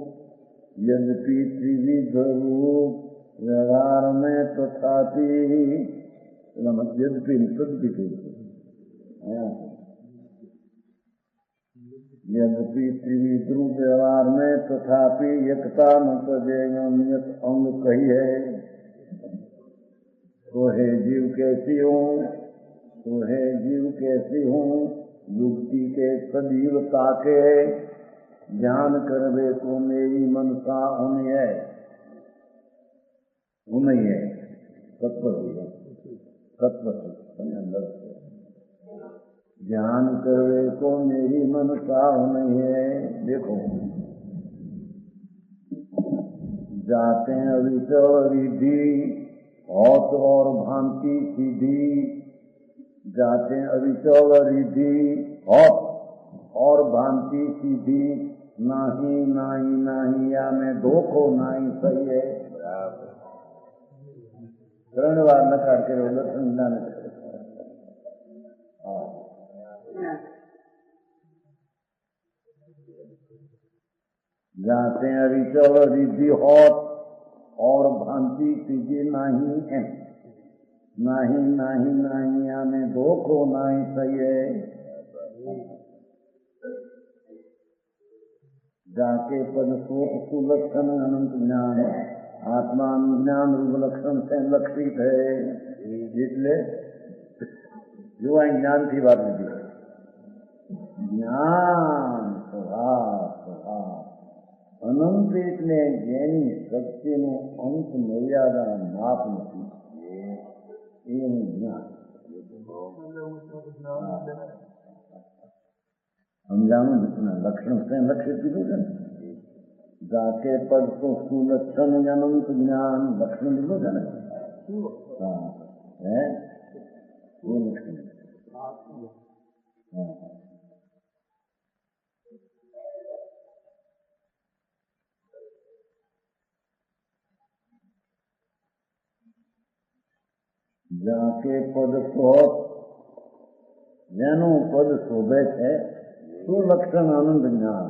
व्यवहार में तथापि यद्यपि यद्यपि त्रिविध रूप व्यवहार में तथापि एकता न तजेयत अंग कही है तो है जीव कैसी हूँ युक्ति के सजीव ताके ध्यान करवे को मेरी मनसा उन्हें है तत्व ध्यान करवे को मेरी मनसा उन्हें है। देखो जाते हैं अविचल रिद्धि होत और भांति सीधी, जाते हैं अविचल रिद्धि होत और भांति सीधी, नाही नाही नाही या में धोखो नाही सही है। ત્રણ વાર નકાર કર્યો લક્ષણ જ્ઞાન जाते हैं अविचल रिद्धि होत और भांति सीधी नहीं है, नहीं नहीं नहीं या में धोखो नहीं सही है। जाके पद शोक सुलक्षण अनंत ज्ञान आत्मा ज्ञान रूप लक्षण से लक्षित है। એટલે જો આ જ્ઞાન થી વાત નથી, જ્ઞાન સ્વભાવ અનંત એટલે જેની શક્તિનું અંત મર્યાદા માપ નથી એનું જ્ઞાન સમજાણું લક્ષણ છે લક્ષિત કીધું છે ને जाके पद को सुलक्षण अनंत ज्ञान लक्षण लिखो है ना है वो लक्षण जाके पद को જેનું પદ શોભે છે સુલક્ષણ આનંદ જ્ઞાન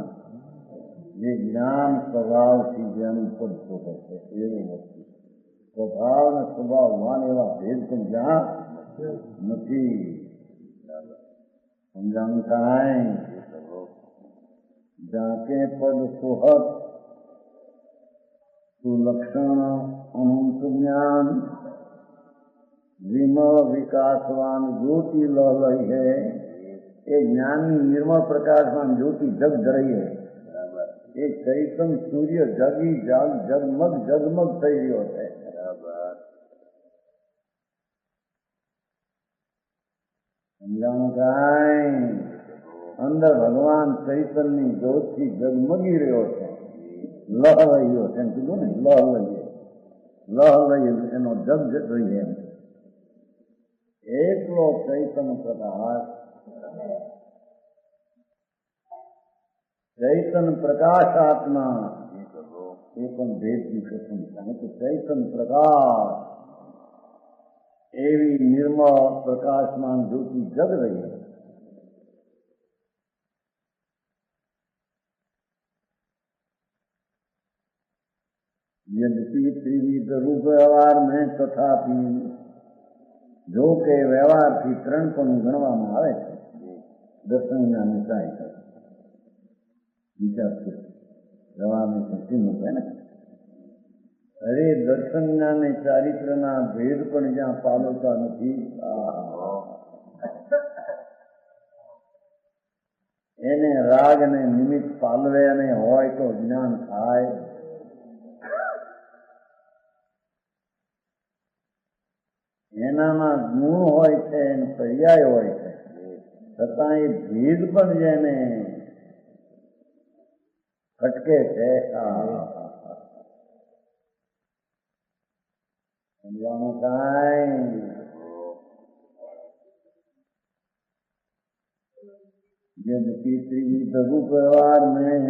ये ज्ञान स्वभाव થી જેનું પદ શોભે છે એવું વસ્તુ સ્વભાવ ને સ્વભાવવાન એવા ભેદ પણ જ્યાં નથી સમજાણું કાંઈ જાકે પદ સોહત સુલક્ષણ અનંત જ્ઞાન વિમળ વિકાસવાન જ્યોતિ લહલઈ है એ જ્ઞાનની નિર્મળ પ્રકાશવાન જ્યોતિ જગ ધરાઈ है। एक चैतन सूर्य जगी जग जगमग जगमग થઈ રહ્યો છે સમજાણું કાંઈ અંદર ભગવાન ચૈતનની જ્યોતિ જગમગી રહ્યો છે લહલઈયો છે કીધું ને લહલઈ એનો જગ જઈ એમ એટલો ચૈતન પ્રકાશ चैतन प्रकाश आत्मा ये भेद की प्रशंसा है तो चैतन प्रकाश एवी निर्मल प्रकाशमान ज्योति जग रही है। यद्यपि त्रिविध रूप व्यवहार में तथापि जो के व्यवहार की त्रण पण गणवामां आवे छे दर्शन ज्ञान सहायता विचार व्यवहार में शक्ति है ना। अरे दर्शन ज्ञान चारित्र ना भेद पण ज्यां पालवता नहीं एने राग ने निमित्त पालवे ने होय तो ज्ञान थाय। एनामां गुण होय छे ने पर्याय होय छे छतां ए भेद पण जेने खटके છે સમજાણું કાંઈ यद्यपि त्रिविध रूप व्यवहार में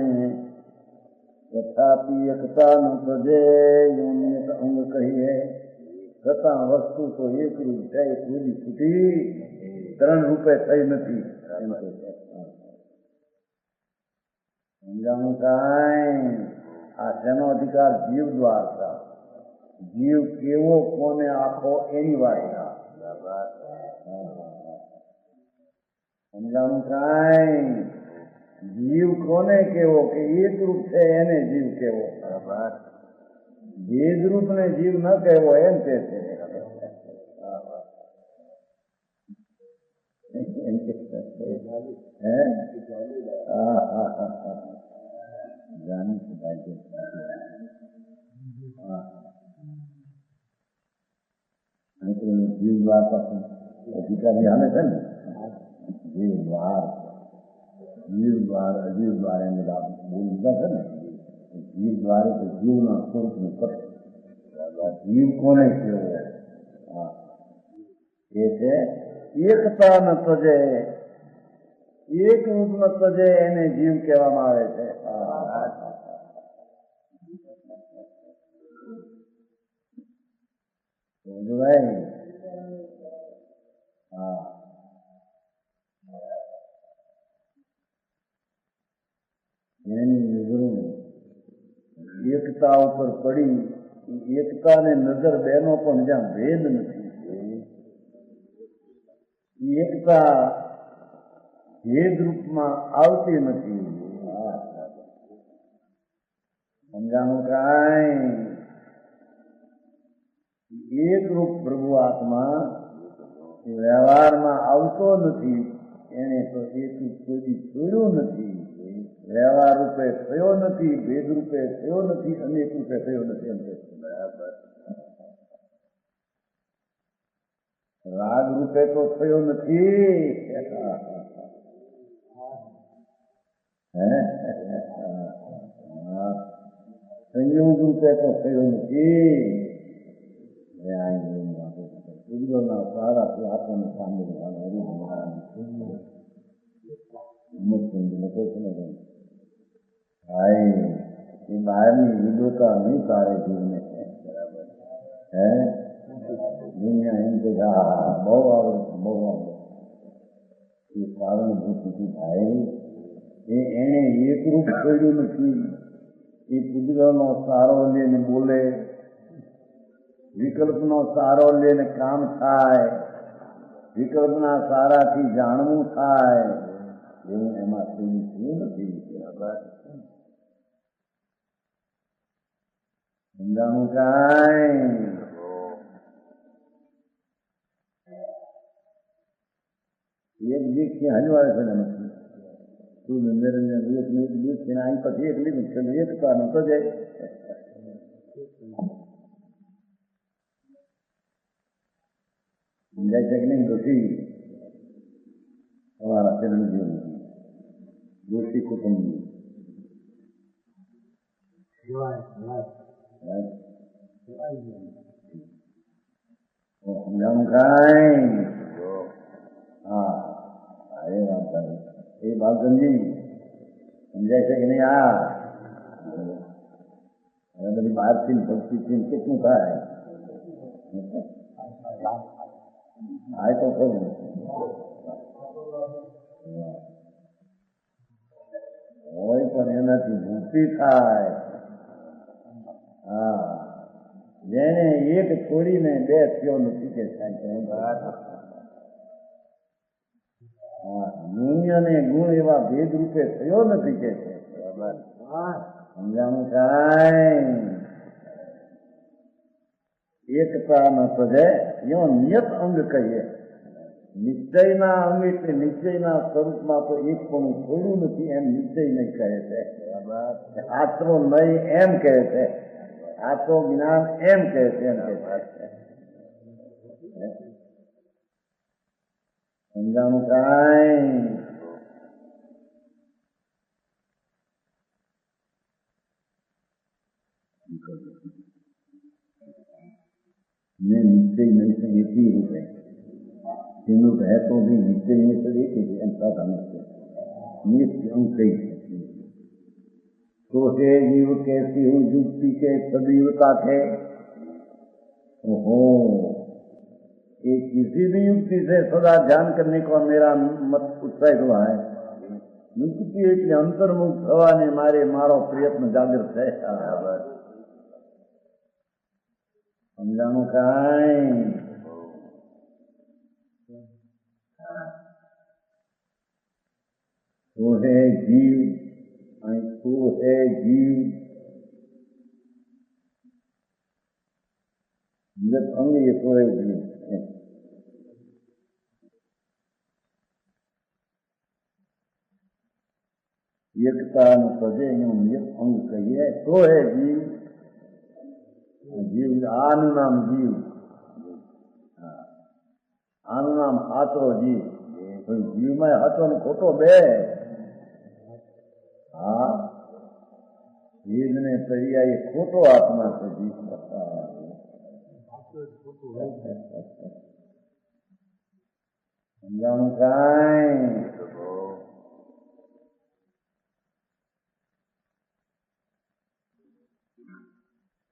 तथापि एकता न तजे योनियत अंग कही है छतां वस्तु तो एक रूप है पूरी छूटी त्रण रूपे થઈ નથી સમજાણું કાંઈ આ શેનો અધિકાર જીવ દ્વારા જીવ કેવો કોને આખો એની વાર્તા સમજાણું કાંઈ જીવ કોને કેવો કે એક રૂપ છે એને જીવ કેવો ભેદ રૂપ ને જીવ ન કહેવો એમ કે છે જાણી શકાય છે. જીવ દ્વાર પાસે અધિકારી હાલે છે ને, જીવ દ્વાર અજીવ દ્વાર એમ બધા બોલતા છે ને. જીવ દ્વારે તો જીવના સ્વરૂપનું કટ. જીવ કોને કહેવો? એ છે એકતા ન તજે, એક રૂપ ન તજે, એને જીવ કહેવામાં આવે છે. એની નજરો એકતા ઉપર પડી, એકતા ને નજર બેનો પણ જ્યાં ભેદ નથી. એકતા ભેદ રૂપમાં આવતી નથી. સમજાણું કાંઈ? એક રૂપ પ્રભુ આત્મા વ્યવહારમાં આવતો નથી. એને તો એક કોઈ છોડ્યું નથી. વ્યવહાર રૂપે થયો નથી, ભેદ રૂપે થયો નથી, અનેક રૂપે થયો નથી. એમ કે બરાબર. રાગ રૂપે તો થયો નથી, સંયોગ રૂપે તો થયો નથી. ઉદ્ગવના સારાથી આપણને સાંભળવાનું ભાઈ એ બહારની વિદોતા નહીં તારે જીવને. બરાબર. દુનિયા એમ કે બહુ આવડે, બહુ આવડે. એ કારણભૂત નથી ભાઈ. એને એકરૂપ કર્યું નથી. એ પૂજવાનો સારો લઈને બોલે, વિકલ્પનો સારો લઈને કામ થાય, વિકલ્પના સારાથી જાણવું થાય. એવું એમાં થયું નથી. સમજાણું કાંઈ? એક દીક થી હજવાય છે ને નથી. તું નિરંજન એક દીક છે અહીં પછી એક લીધું છે. એક કારણ તો જાય. સમજાય છે કે નહીં? દોષી તમારા ચરણજીવ દોષી કુટુંબ સમજાણું કાંઈ? હા, એ વાત ભાઈ, એ વાત સમજી. સમજાય છે કે નહીં? હવે બધી બહારથી ભક્તિથી કેટલું થાય? આ તો ખરું. હોય પણ એનાથી ભૂતિ થાય. હા, જેને એક છોડીને બે થયો નથી કે ગુણ અને ગુણ એવા ભેદ રૂપે થયો નથી કે છે. સમજાણું કાંઈ? એકતા ન તજે એવો નિયત અંગ કહીએ. નિશ્ચયના અંગ એટલે નિશ્ચયના સ્વરૂપમાં તો એક પણ છોડ્યું નથી એમ નિશ્ચય નહીં કહે છે. આત્મો નહીં એમ કહે છે. આત્મો જ્ઞાન એમ કહે છે. સમજાણું કાંઈ? मैं निश्चय नहीं से एक ही रूप है. तीनों है तो भी निश्चय में से एक ही अंतर निश्चय कई तो है जीव कैसी हो युक्ति के सदैवता थे. ओहो, ये किसी भी युक्ति से सदा ध्यान करने को मेरा मत उत्साहित हुआ है. युक्ति એટલે અંતર્મુખ થવાને મારે મારો પ્રયત્ન જાગૃત છે. સમજાણું કાંઈ? તો હે જીવ અને તો હે જીવ જગત અંગ એ તો હે જીવ. એકતા અને પદેનું એક અંગ કહીએ તો હે જીવ. જીવ આનું નામ જીવ, આનું નામ સાચો જીવ. જીવમાં સાચો ને ખોટો બે. હા, જીવ ને પર્યાય ખોટો આત્મા છે. જીવ સમજાણું કાંઈ?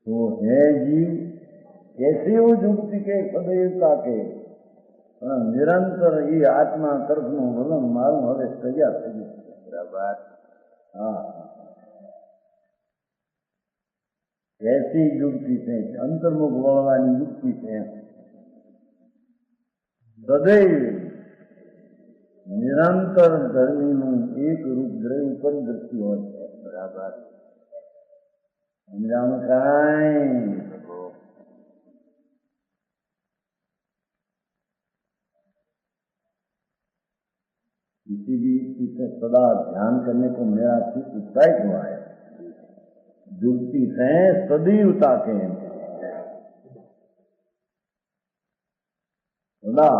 तो है जीव कैसे हो जुगती के सदैवता के निरंतर ये आत्मा तरफ નું વલણ મારું હવે તૈયાર થઈ ગયું. બરાબર. હા, ऐसी युक्ति છે અંતર્મુખ વળવાની યુક્તિ છે. સદૈવ નિરંતર ધર્મીનું એક રૂપ દ્રવ્ય ઉપર દ્રષ્ટિ હોય છે. બરાબર. સમજાણું કાંઈ? किसी भी इसे सदा ध्यान करने को मेरा चित्त उत्साहित हुआ है. जुगती से सदैवता के सदा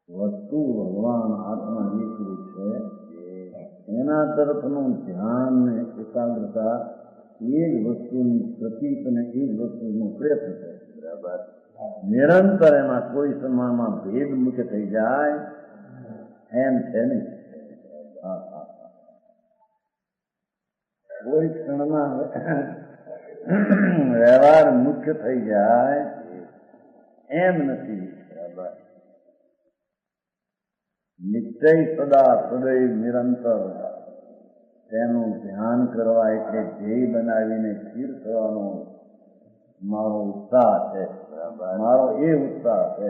वस्तु भगवान आत्मा एक रूप है. એના તરફનું ધ્યાન ને એકાગ્રતા એ જ વસ્તુની પ્રતીક અને એ જ વસ્તુનો પ્રયત્ન છે. બરાબર. નિરંતર એમાં કોઈ સમયમાં ભેદ મુખ્ય થઈ જાય એમ છે નહીં. કોઈ ક્ષણમાં વ્યવહાર મુખ્ય થઈ જાય એમ નથી. બરાબર. નિશ્ચય સદા સદૈવ નિરંતર તેનું ધ્યાન કરવા એટલે ધ્યેય બનાવીને સ્થિર થવાનો મારો ઉત્સાહ છે. મારો એ ઉત્સાહ છે.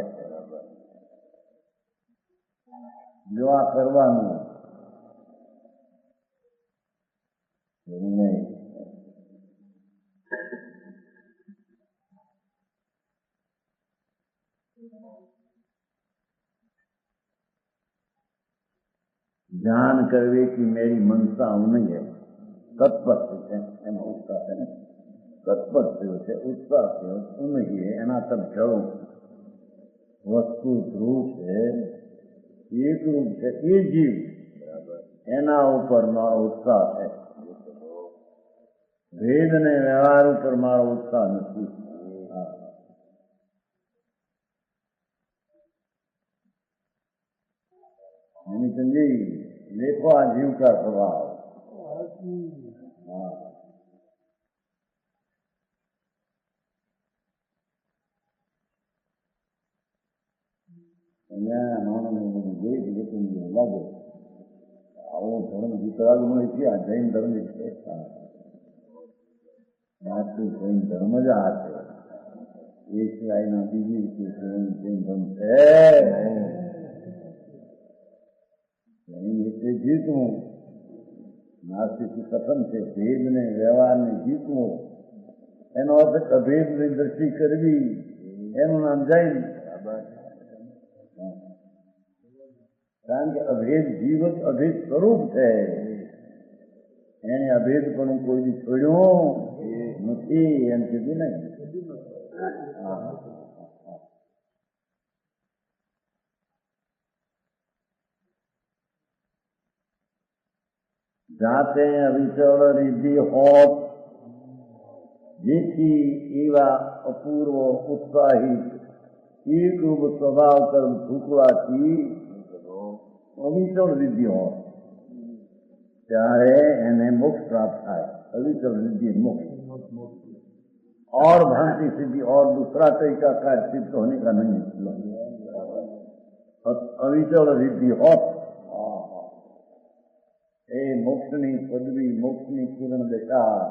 જો આ કરવાનું નહીં. ध्यान करवे की मेरी मनसा नहीं है. तत्पर है एम उत्साह है. तत्पर से उत्साह से नहीं है एना तब जाओ. वस्तु ध्रुव है एक रूप है ये जीव. एना ऊपर मारो उत्साह है. भेद ने व्यवहार ऊपर मारो उत्साह नहीं. समझी? देखो आ जीव का स्वभाव. हाँ, લાગે આવો ધર્મ જીતવાલ મળે છે. આ જૈન ધર્મ છે. જૈન ધર્મ જ આ છે. એ સિવાયના બીજી જૈન ધર્મ છે. એટલે જીતવું નાસ્તિક કથન છે. ભેદ ને વ્યવહાર ને જીતવું એનો અર્થ અભેદ ની દ્રષ્ટિ કરવી એનું નામ જૈન. કારણ કે અભેદ જીવ જ અભેદ સ્વરૂપ છે. એને અભેદ પણ કોઈ દી છોડ્યું નથી એમ કીધું નહીં. જાતે અવિચળ રિદ્ધિ હોત જેથી એવા અપૂર્વ ઉત્સાહિત એકરૂપ સ્વભાવ કર્મ ઝૂકવાથી અવિચળ રિદ્ધિ હોત ત્યારે એને મોક્ષ પ્રાપ્ત થાય. અવિચળ રિદ્ધિ मोक्ष. और भ्रांति सिद्धि और दूसरा तरीका कार्य सिद्ध होने का नहीं. अविचल रिद्धि होत એ મોક્ષની પદવી મોક્ષની કિરણ દેખા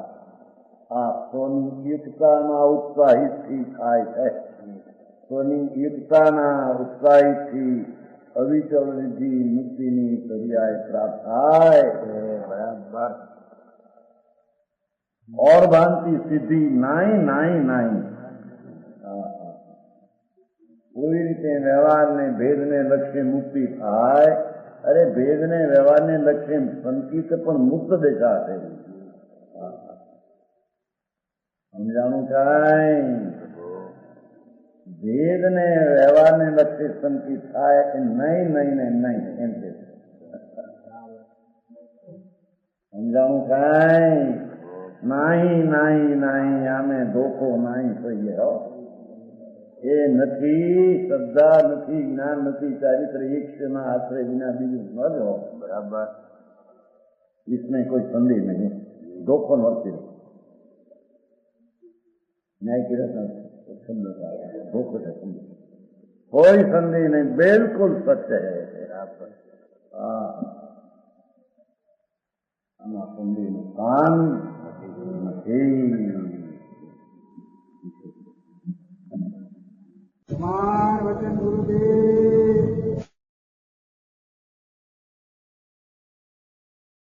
આ સ્વની એકતાના ઉત્સાહિતથી થાય છે. સ્વની એકતાના ઉત્સાહિતથી અવિચલ રિદ્ધિ મુક્તિની પર્યાય પ્રાપ્ત થાય. બરાબર. और भांति सिद्धि नाई नाई नाई. કોઈ રીતે વ્યવહાર ને ભેદ ને લક્ષ્ય મુક્તિ થાય अरे भेद ने व्यवहार ने लक्ष्य संकित पण मुक्त दिशा है समझाणु काय भेद ने व्यवहार ने लक्ष्य संकित थाय नहीं नहीं ने नहीं एम के समझाणु काय नहीं नहीं नहीं आमे धोखो नहीं सही है એ નથી શ્રદ્ધા નથી જ્ઞાન નથી ચારિત્ર ઈક્ષના આશ્રય વિના બીજું ન રહો બરાબર इसमें कोई संदेह नहीं धोखो नती न्याय की रचना धोखो से संदेह कोई संदेह नहीं बिल्कुल सत्य है संदेह कान
कुमार वचन गुरुदेव